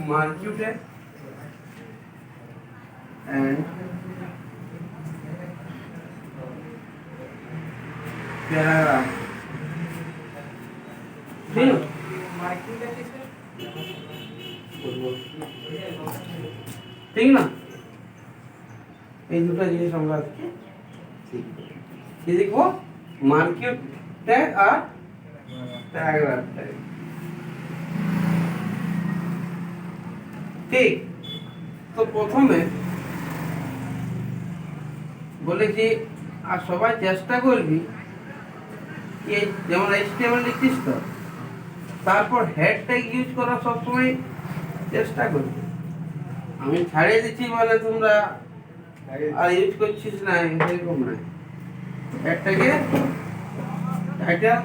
marquee tag and paragraph. ठीक ठीक ना এই দুটো জিনিস আমরা আজকে শিখব কি দেখবো মার্কিউ ট্যাগ আর প্যারাগ্রাফ ট্যাগ ঠিক তো প্রথমে বলেছি আর সবাই চেষ্টা করবি কি যেমন HTML লিখছিস তো তারপর হেড ট্যাগ ইউজ করা সবসময় চেষ্টা করবি আমি ছাড়িয়ে দিচ্ছি বলে তোমরা আর ইউজ করছিস না এরকম না হেড ট্যাগে টাইটেল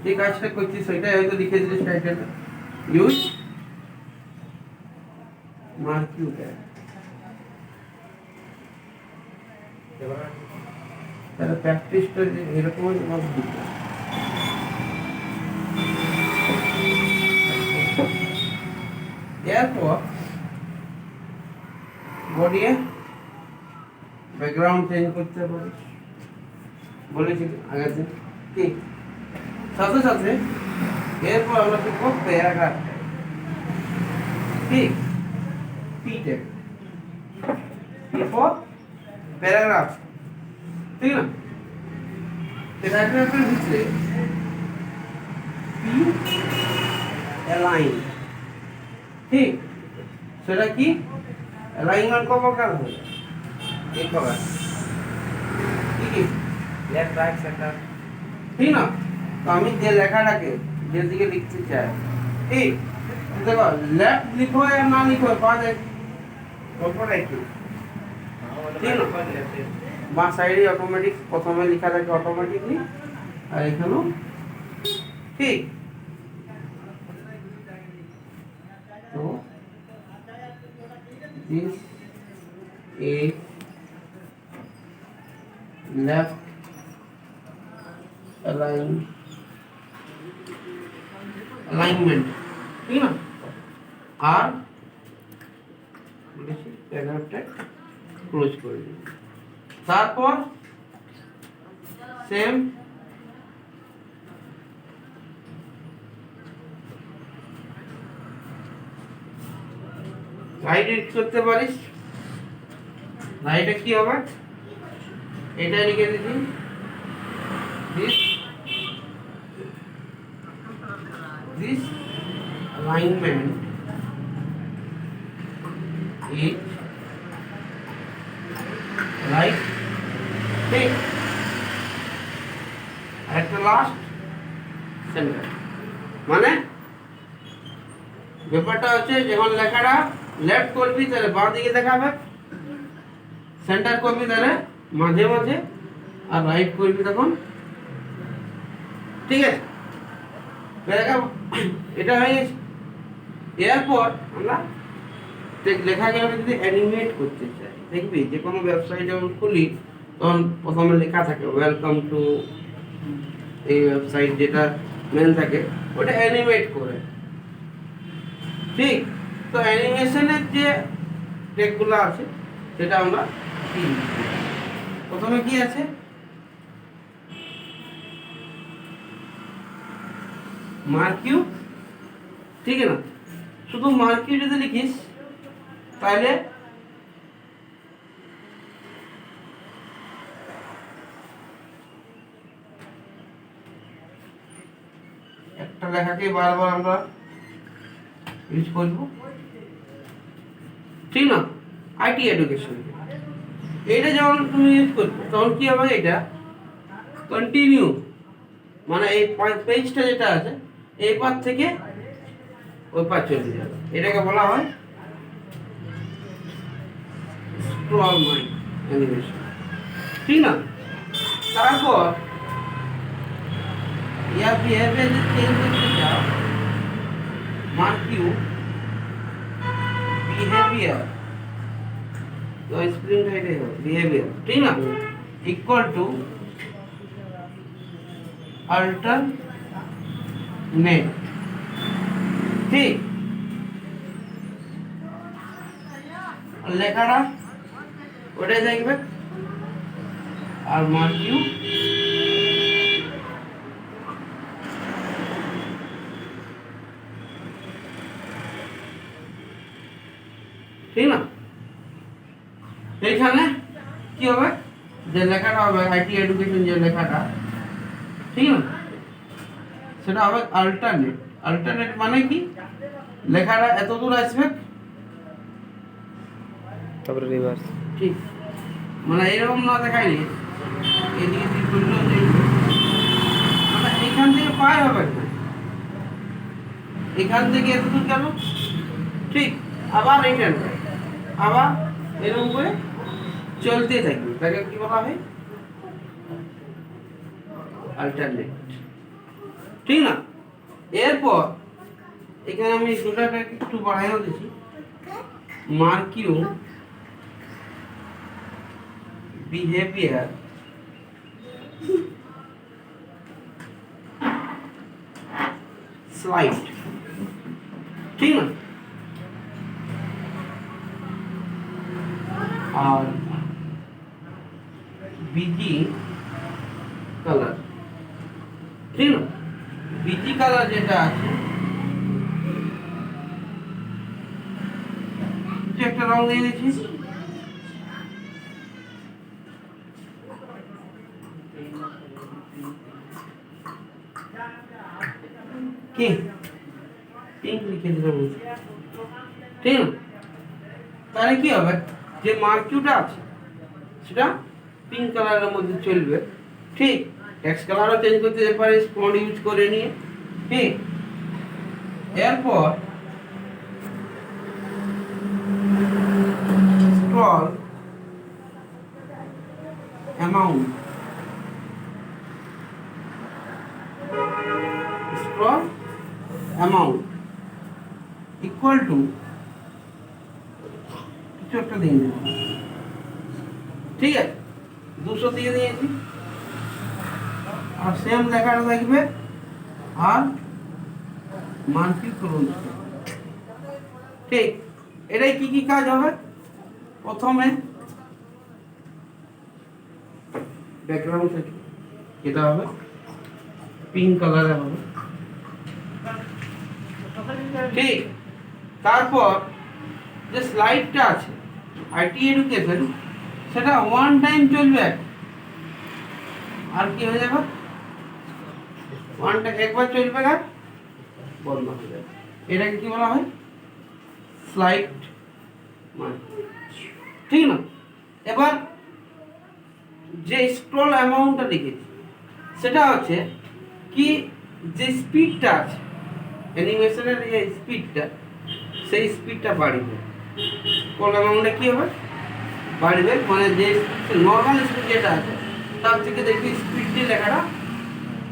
যে কাজটা করছিস সেটাই হয়তো লিখে দিলিস টাইটেল ইউজ মার্কিউ ট্যাগ তাহলে প্র্যাকটিসটা এরকমই মত দিতে এরপর বডি ব্যাকগ্রাউন্ড চেঞ্জ করতে পারিস বলেছি আগে কি সাথে সাথে এরপর আমরা শিখবো প্যারাগ্রাফ ঠিক পি ট্যাগ এরপর প্যারাগ্রাফ ঠিক না প্যারাগ্রাফের ভিতরে পি অ্যালাইন ঠিক সেটা কি অ্যালাইনমেন্ট কত প্রকার হয় এক প্রকার কি কি লেফট রাইট সেন্টার ঠিক না তো আমি যে লেখাটাকে যেদিকে লিখতে চাই ঠিক দেখো লেফট লিখো আর না লিখো পাঁচ এক ওপরে কি ঠিক না বাঁ সাইডে অটোমেটিক প্রথমে লেখা থাকে অটোমেটিকলি আর এখানেও ঠিক তো this is left alignment ঠিক না আর বলেছি প্যারাগ্রাফটা ক্লোজ করে দিই তারপর সেম রাইট ইউজ করতে পারিস রাইটে কি হবে এটা লিখে দিচ্ছি this alignment is right ঠিক একটা লাস্ট সেন্টার মানে ব্যাপারটা হচ্ছে যখন লেখাটা লেফট করবি তাহলে বাঁ দিকে দেখাবে সেন্টার করবি তাহলে মাঝে মাঝে আর রাইট করবি তখন ঠিক আছে এটা হয়ে গেছে এরপর আমরা লেখাকে আমি যদি অ্যানিমেট করতে চাই দেখবি যে কোনো ওয়েবসাইট যখন খুলি তখন প্রথমে লেখা থাকে ওয়েলকাম টু এই ওয়েবসাইট যেটা মেন থাকে ওটা অ্যানিমেট করে ঠিক তো অ্যানিমেশনের যে টেকগুলো আছে সেটা আমরা প্রথমে কি আছে মার্কিউ ঠিক না শুধু মার্কিউ যদি লিখিস তাহলে একটা লেখাকে বারবার আমরা ইউজ করব ঠিক না আইটি এডুকেশন এটা যখন তুমি ইউজ করবে তখন কি হবে এটা কন্টিনিউ মানে এই পেজটা যেটা আছে এই পার থেকে ওই পার চলে যাবে এটাকে বলা হয় স্ক্রল মাইন অ্যানিমেশন ঠিক না তারপর या बिहेवियर चेंज करते जाओ मार्किउ बिहेवियर तो स्प्रिंग हाइट है बिहेवियर ठीक ना इक्वल टू अल्टरनेट ठीक লেখাটা ওটাই দেখবে, আর মার্ক ইউ ঠিক না। এইখানে কি হবে, যে লেখাটা হবে আইটি এডুকেশন, যে লেখাটা ঠিক না, সেটা হবে অল্টারনেট। অল্টারনেট মানে কি, লেখাটা এত দূর আসবে তারপরে রিভার্স। ঠিক, মানে এরকম না দেখায়নি এদিকে দিক করলো, মানে এখান থেকে পার হবে না, এখান থেকে এত দূর গেল ঠিক, আবার রিটার্ন আবার এরকম করে চলতে থাকবে, তাকে কি বলা হয় অল্টারনেট ঠিক না। এরপর এখানে আমি দুটাকে একটু বাড়াইও দিচ্ছি, মার্কিউ বিহেভিয়ার স্লাইড ঠিক না, আর বিজি কালার ঠিক না। বিজি কালার যেটা আছে, একটা রং নিয়ে নিয়েছি, কি পিঙ্ক লিখে দিলাম ঠিক না। তাহলে কি হবে, যে মার্কিউটা আছে সেটা পিঙ্ক কালারের মধ্যে চলবে ঠিক, টেক্সট কালারও চেঞ্জ করতে পারে ফন্ট ইউজ করে নিয়ে ঠিক। এরপর scroll amount, scroll amount equal to কিছু একটা দিয়ে দিন ঠিক আছে, 200 দিয়ে দিয়েছি, আর সেম লেখাটা থাকবে, আর মার্কিউ করুন ঠিক। এটাই কি কি কাজ হবে, প্রথমে ব্যাকগ্রাউন্ড থেকে এটা হবে পিঙ্ক কালারে হবে ঠিক। তারপর যে স্লাইডটা আছে আইটি এডুকেশন, সেটা ওয়ান টাইম চলবে, আর কি হয়ে যাবে, ওয়ান টাইম একবার চলবে আর বন্ধ হয়ে যাবে, এটাকে কি বলা হয় স্লাইড ঠিক না। এবার যে স্ক্রল অ্যামাউন্টটা লিখেছি সেটা হচ্ছে কি, যে স্পিডটা আছে অ্যানিমেশনের যে স্পিডটা, সেই স্পিডটা বাড়বে, স্ক্রল অ্যামাউন্টটা কি হবে বাড়বে, মানে যে নর্মাল স্পিড যেটা আছে তার থেকে দেখবি স্পিড দিয়ে লেখাটা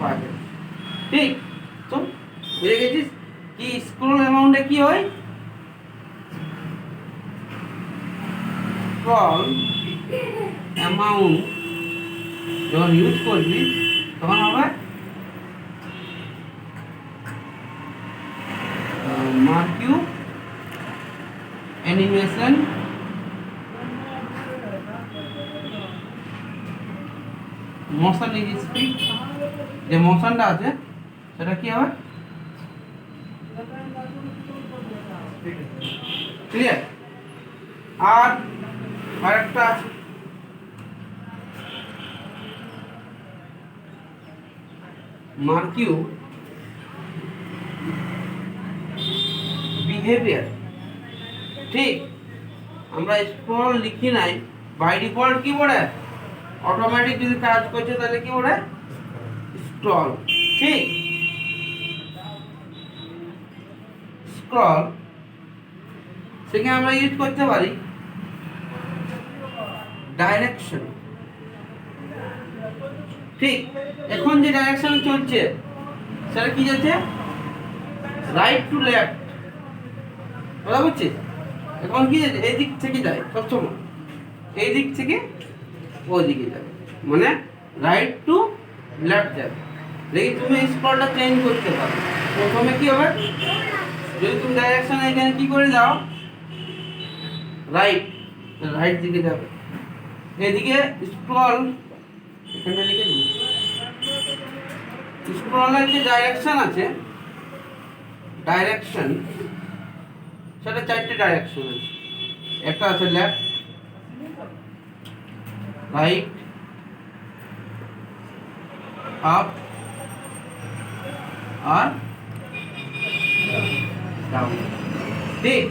বাড়বে ঠিক। তো বুঝে গেছিস কি স্ক্রল অ্যামাউন্টে কি হয়, স্ক্রল অ্যামাউন্ট যখন ইউজ করবি তখন হবে মার্কিউ অ্যানিমেশন মোশন ইজ স্পিড, যে মোশনটা আছে সেটা কি হবে ক্লিয়ার। আর আরেকটা আছে মার্কিউ বিহেভিয়ার ঠিক। আমরা স্ক্রল লিখি নাই, বাই ডিফল্ট কি বলে, অটোমেটিক যদি কাজ করছে তাহলে কি বলে স্ক্রল ঠিক। স্ক্রল সেখানে আমরা ইউজ করতে পারি ডাইরেকশন ঠিক। এখন যে ডাইরেকশন চলছে সেটা কি যাচ্ছে, রাইট টু লেফট, কথা বুঝছিস। এখন কি যাচ্ছে, এই দিক থেকে যায় সবসময়, এই দিক থেকে ওই দিকে যাবে, মানে রাইট টু লেফট যাবে। দেখি তুমি স্ক্রলটা চেঞ্জ করতে পারো, প্রথমে কি হবে, যদি তুমি ডাইরেকশন এখানে কি করে দাও রাইট, রাইট দিকে যাবে, এদিকে স্ক্রল এখানে লিখে দিন। স্ক্রলের যে ডাইরেকশন আছে, ডাইরেকশন সেটা চারটে ডাইরেকশন আছে। একটা আছে লেফট, রাইট, আপ আর ডাউন। ঠিক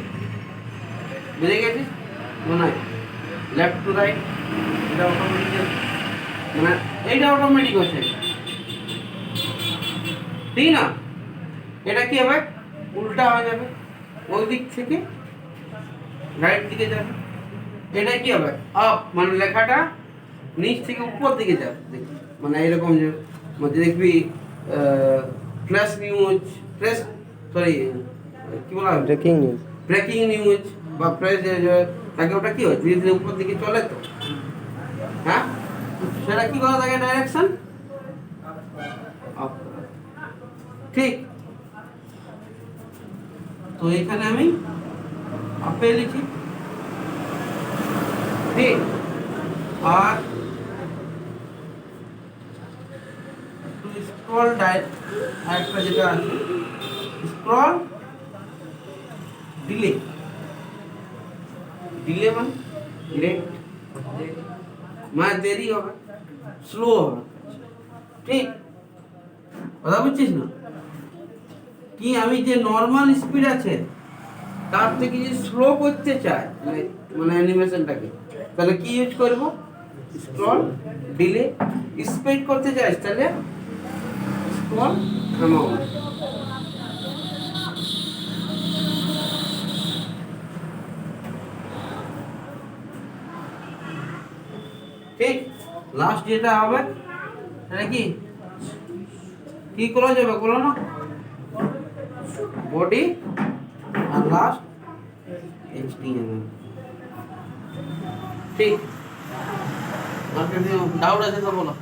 বুঝে গেছিস মনে হয়? লেফট টু রাইট এটা অটোমেটিক, মানে এইটা অটোমেটিক হচ্ছে, ঠিক না? এটা কি হবে? উল্টা হয়ে যাবে, ওই দিক থেকে রাইট দিকে যাবে। এটা কি হবে? আপ, মানে লেখাটা নিচ থেকে উপর দিকে যাবে, মানে এরকম যে মানে দেখবি ফ্ল্যাশ নিউজ, ফ্ল্যাশ সরি কি বলা হয়, ব্রেকিং নিউজ। ব্রেকিং নিউজ বা প্রেস তাকে ওটা কি হয় ধীরে ধীরে উপর দিকে চলে তো, হ্যাঁ সেটা কি করা থাকে ডাইরেকশন আপ, ঠিক? তো এখানে আমি আপে লিখি, ঠিক? আর স্ক্রল আরেকটা যেটা আছে স্ক্রল ডিলে, ডিলে মানে লেট, মানে দেরি হবে, স্লো হবে, ঠিক? কথা বুঝছিস না? কি আমি যে নর্মাল স্পিড আছে তার থেকে যদি স্লো করতে চাই মানে অ্যানিমেশনটাকে, তাহলে কি ইউজ করব? Scroll delay. স্পিড করতে চাই তাহলে স্ক্রল অ্যামাউন্ট। ঠিক, লাস্ট যেটা হবে সেটা কি কি করা যাবে বলো না? বডি আর লাস্ট HTML, ঠিক? আর যদি ডাউট আছে তো বলো।